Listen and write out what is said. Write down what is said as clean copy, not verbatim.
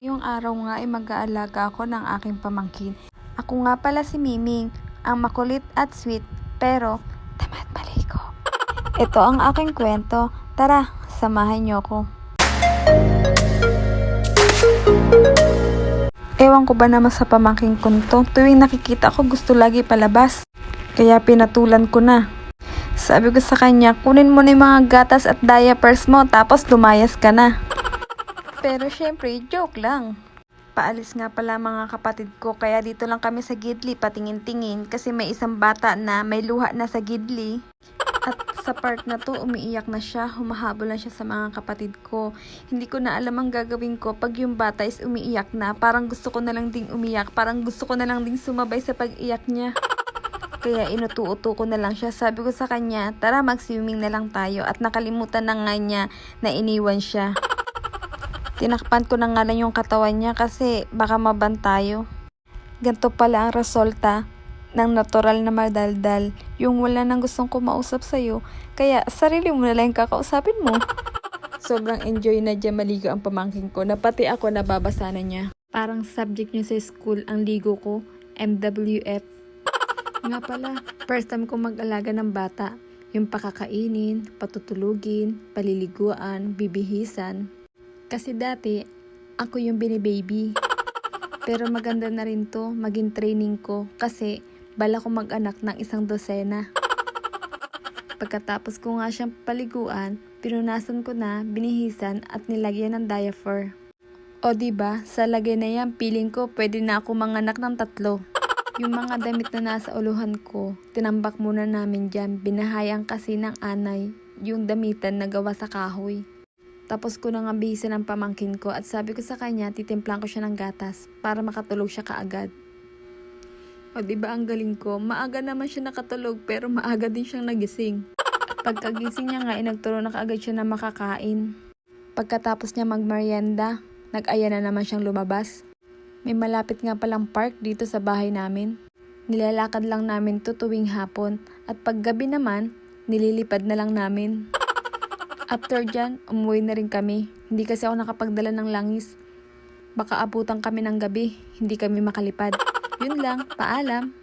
Ngayong araw nga ay mag-aalaga ako ng aking pamangkin. Ako nga pala si Miming, ang makulit at sweet, pero tamad maligo. Ito ang aking kwento. Tara, samahan niyo ako. Ewan ko ba naman sa pamangkin ko to, tuwing nakikita ko gusto lagi palabas. Kaya pinatulan ko na. Sabi ko sa kanya, kunin mo na yung mga gatas at diapers mo tapos lumayas ka na. Pero syempre, joke lang. Paalis nga pala mga kapatid ko, kaya dito lang kami sa Gidli patingin-tingin kasi may isang bata na may luha na sa Gidli. At sa part na to, umiiyak na siya, humahabol na siya sa mga kapatid ko. Hindi ko na alam ang gagawin ko pag yung bata is umiiyak na. Parang gusto ko na lang ding umiyak, parang gusto ko na lang ding sumabay sa pag-iyak niya. Kaya inutu-uto ko na lang siya. Sabi ko sa kanya, tara mag-swimming na lang tayo. At nakalimutan na nga niya na iniwan siya. Tinakpan ko na nga lang yung katawan niya kasi baka maban tayo. Ganto pala ang resulta ng natural na madaldal. Yung wala nang gustong kumausap sa'yo, kaya sarili mo na lang kakausapin mo. Sobrang enjoy na dyan maligo ang pamangkin ko na pati ako nababasa na niya. Parang subject niya sa school ang ligo ko, MWF. Nga pala, first time ko mag-alaga ng bata. Yung pakakainin, patutulugin, paliliguan, bibihisan. Kasi dati, ako yung binibaby. Pero maganda na rin to, maging training ko. Kasi, bala ko mag-anak ng 1 dosena. Pagkatapos ko nga siyang paliguan, pinunasan ko na, binihisan at nilagyan ng diaper. O diba, sa lagay na yan, piling ko pwede na ako manganak ng 3. Yung mga damit na nasa uluhan ko, tinambak muna namin dyan. Binahayang kasi ng anay, yung damitan na gawa sa kahoy. Tapos ko nang bihisan ng pamangkin ko at sabi ko sa kanya, titimplan ko siya ng gatas para makatulog siya kaagad. O diba ang galing ko? Maaga naman siya nakatulog pero maaga din siyang nagising. At pagkagising niya nga, nagturo na kaagad siya na makakain. Pagkatapos niya magmerienda, nag-aya na naman siyang lumabas. May malapit nga palang park dito sa bahay namin. Nilalakad lang namin to tuwing hapon at paggabi naman, nililipad na lang namin. After dyan, umuwi na rin kami. Hindi kasi ako nakapagdala ng langis. Baka abutan kami ng gabi, hindi kami makalipad. Yun lang, paalam.